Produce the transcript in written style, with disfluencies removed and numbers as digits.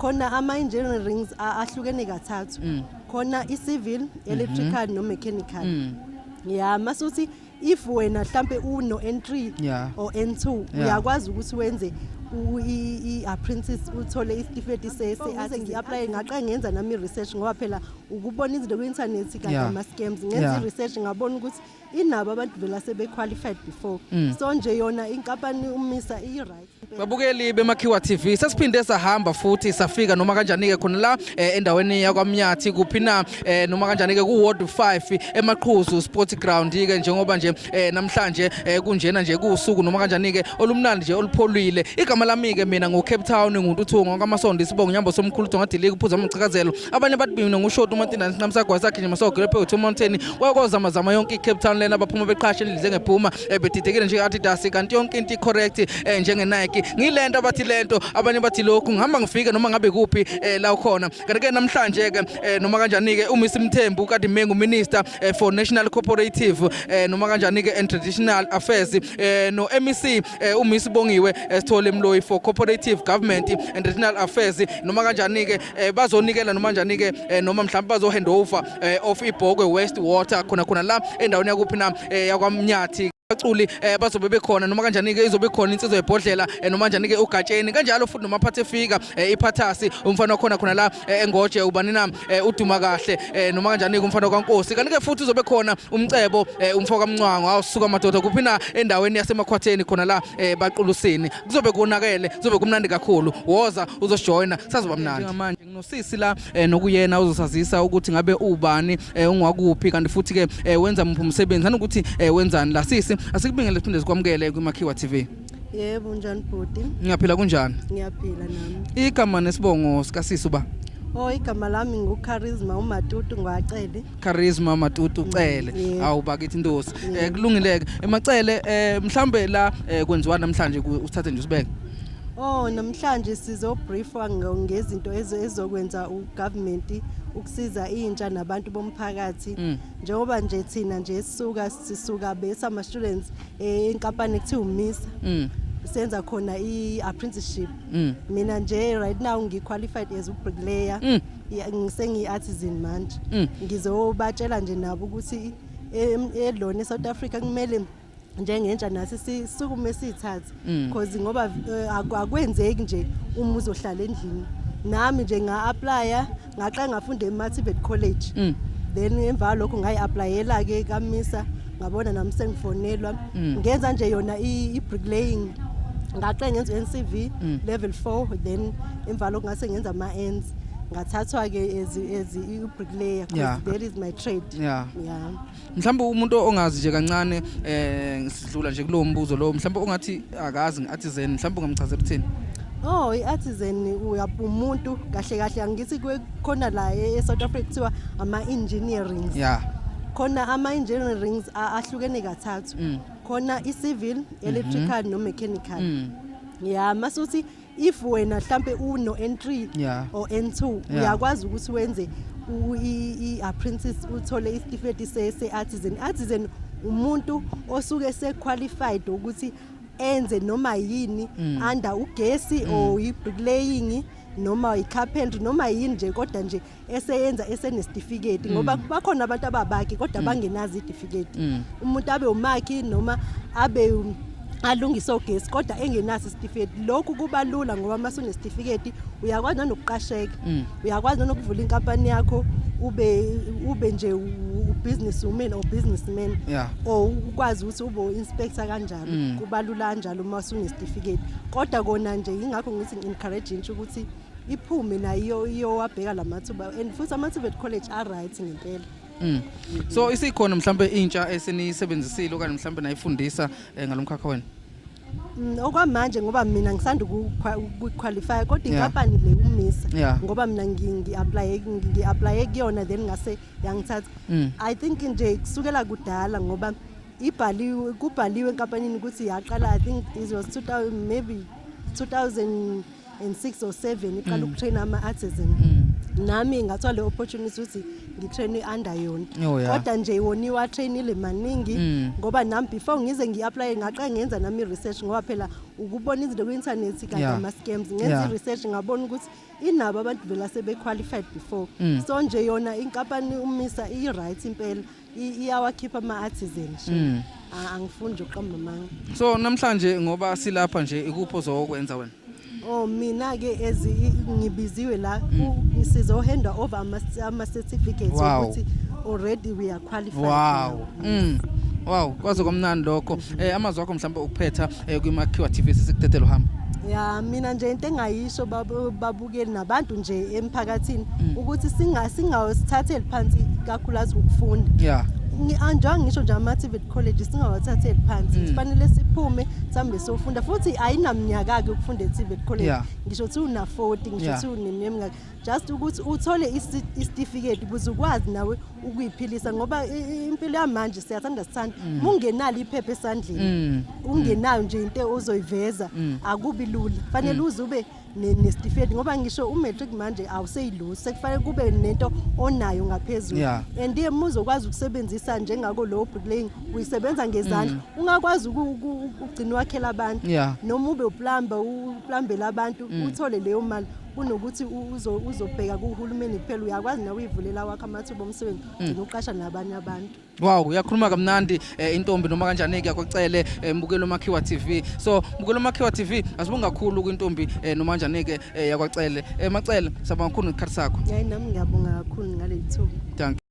khona ama-engineerings ahlukene kathathu khona i-civil, electrical no mechanical ya masuthi if wena mhlambe uno N3 or N2 uyakwazi ukuthi wenze i-apprentice uthole isitifiketi se ngi-apply ngaqala ngenza nami research ngoba phela ukubona izinto ku-internet kanye ama-scams ngenza i-research ngabona ukuthi inabo abantu vela sebe-qualified before so nje yona inkampani uMisa i-right. Babukeli beMakhiwa TV sesiphinde sahamba futhi safika noma kanjani ke khona la endaweni yakwaMnyathi kuphi na noma kanjani ke ku Ward 5 eMaqhuzu Sport Ground ke njengoba nje namhlanje kunjena nje kusuku noma kanjani ke olumnandi nje olupholwile. Igama lami ke mina ngo Cape Town nguNtuthungo kaMasondo isibongo nyambo somkhulu ngadili kuphuza amcikazelo abanye bathi mina nguShoti uMatinda namsagwa sakhe nje masogo lapho eTwo Mountain wakozama zama yonke iCape Town lena abaphuma beqhashe endlize ngephuma bedidekile nje athi dasi kanti yonke into correct njenge Nike ngilento abathi lento abanye bathi lokhu ngihamba ngifike noma ngabe kuphi la ukhona kanti ke namhlanje ke noma kanjani ke uMisi Mthembu uNkadibengi Minister for National Cooperative noma kanjani ke and Traditional Affairs no MEC uMisi Bongiwe Sithole Mloyi for Cooperative Government and Traditional Affairs noma kanjani ke bazonikela noma kanjani ke noma mhlawumbe bazo hand over of iBhokwe West Water khona la endaweni yakuphi na yakwaMnyathi baculi bazobe bekhona noma kanjani ke izobe khona insizwe ebhodlela noma kanjani ke ugatsheni kanjalo futhi noma phathe fika iphathasi umfana wakhona khona la engoje ubani na uduma kahle noma kanjani ke umfana kaNkosi kanti ke futhi uzobe khona umcebo umfoko kaMncwango awusuka madoda kuphi na endaweni yasemakhwatheni khona la baqulusini kuzobe konakele kuzobe kumnandi kakhulu woza uzosijoina sazoba mnandi manje nginosisi la nokuyena uzosazisa ukuthi ngabe ubani ungwakuphi kanti futhi ke wenza mpho umsebenzi nanokuthi wenzani la sisi asikubingele siphinde sikwamukele kwiMakhiwa TV. Yebo njani bhuti? Ngiyaphila kunjani? Ngiyaphila nami. Igama nesibongo sikasisi uba? Igama lami nguCharisma uMatutu ngwacele. Charisma Matutu Cele. Awu bakithi indosi. Kulungileke. Emacele mhlambe la kwenziwa namhlanje usithathe nje usibeke. Namhlanje sizobriefwa ngezinto ezokwenza ugovernment ukusiza intsha nabantu bomphakathi njengoba nje thina nje sisuka besama students enkampani ekuthiwa uMisa senza khona i-apprenticeship mina nje right now ngiqualified as ubricklayer ngisengi-artisan manje ngizobatshela nje nabo ukuthi elona eSouth Africa kumele njengentsha nasi sisukume sithathe because ngoba akwenzeki nje uma uzohlala endlini nami nje nga-applya ngaqala ngafunda eMatibet College then emva lokho ngayi-applyela ke kaMisa ngabona nami sengifonelwa ngenza nje yona i-bricklaying ngaqala ngenza NCV level 4 then emva lokho ngase ngenza ama-ends ngathathwa ke as i-bricklayer because that is my trade. Mhlawumbe umuntu ongazi nje kancane sidlula nje kulowo mbuzo lo mhlawumbe ongathi akazi ngi-artisan mhlawumbe ungamchazela uthini? I-artisan umuntu kahle kahle angithi khona la eSouth Africa kuthiwa ama-engineerings khona ama-engineerings ahlukene kathathu khona i-civil, electrical no mechanical masuthi if wena mhlambe uno N3 or N2 uyakwazi ukuthi wenze i-apprentice uthole isitifiketi se-artisan umuntu osuke se-qualified ukuthi enze noma yini under ugesi or i-bricklaying noma i-carpentry noma yini nje kodwa nje eseyenza esenesitifiketi ngoba bakhona abantu ababaki kodwa bangenazi isitifiketi umuntu abe umaki noma abe alungisa ugesi kodwa engenaso isitifiketi lokhu kuba lula ngoba masunesitifiketi uyakwazi nokuqasheka uyakwazi nokuvula inkampani yakho ube nje businesswoman or businessman or ukwazi ukuthi ube inspector kanjalo kuba lula kanjalo uma usunesitifiketi kodwa kona nje ingakho ngithi encourage nje ukuthi iphume nayo iyowabheka lamathuba and futhi amaTibet College right ngempela. So isikhona mhlambe intsha esenisebenzisile okanye mhlambe nayifundisa ngalomkhakha wena? Okwamanje ngoba mina ngisanda ukuqualify kodwa inkampani le uMisa ngoba mina ngi-apply kuyona then ngase yangithatha I think nje kusukela kudala ngoba kubhaliwe enkampanini ukuthi yaqala I think it was 2006 or 7 iqala ukutrain ama-artisan nami ngathola le opportunity ukuthi ngitrain under yona kodwa nje woniwa trainile maningi ngoba nami before ngize ngiapply ngaqala ngenza nami research ngoba phela ukubona izinto ku internet kanti ama scams ngenza research ngabona ukuthi inabo abantu vela sebe qualified before so nje yona inkampani uMisa i right impela iyawakhipha ama artisans angifundi uqamba manga. So namhlanje ngoba silapha nje ikupho zokwenza wena? Oh mina ke ngibiziwe la sizohanda over ama certificates ukuthi already we are qualified. Wow kwaze komnandi lokho. Amazwi akho mhlawumbe ukuphetha kwiMakhiwa TV sesikuthethe lo hamba. Ya mina nje into engayisho babukeli nabantu nje emphakathini ukuthi singawasithatheli phansi kakhulukazi ukufunda. Anjanga ngisho nje ama-TVET college singawathatheli phansi kufanele siphume sambe sofunda futhi ayinaminyaka ke ukufunda e-TVET college ngisho ukuthi una 40 ngisho ukuthi uneminyaka just ukuthi uthole isitifiketi ukuze ukwazi nawe ukuyiphilisa ngoba impilo yamanje siyathanda mungenalo iphepha esandleni ungenayo nje into ozoyiveza akubi lula fanele uzube nesitifiketi ngoba ngisho umatric manje awuseyilusi sekufanele kube nento onayo ngaphezulu and yemuzo ukwazi ukusebenzisa njengako lo bricklaying uyisebenza ngezandla ungakwazi ukugcina wakhela abantu noma ube uplambela abantu uthole leyo mali kunokuthi uzobheka kuhulumeni kuphela uyakwazi nawe uyivulela wakho amathuba omsebenzi uqasha nabanye abantu. Wow uyakhuluma kamnandi intombi noma kanjani ke yakwacele mbukelo Makhiwa TV. So mbukelo Makhiwa TV asibonga kakhulu kwintombi noma kanjani ke yakwacele. Macele sabonga kakhulu ngekhathi sakho. Nami ngiyabonga kakhulu ngale thuba. Thank you.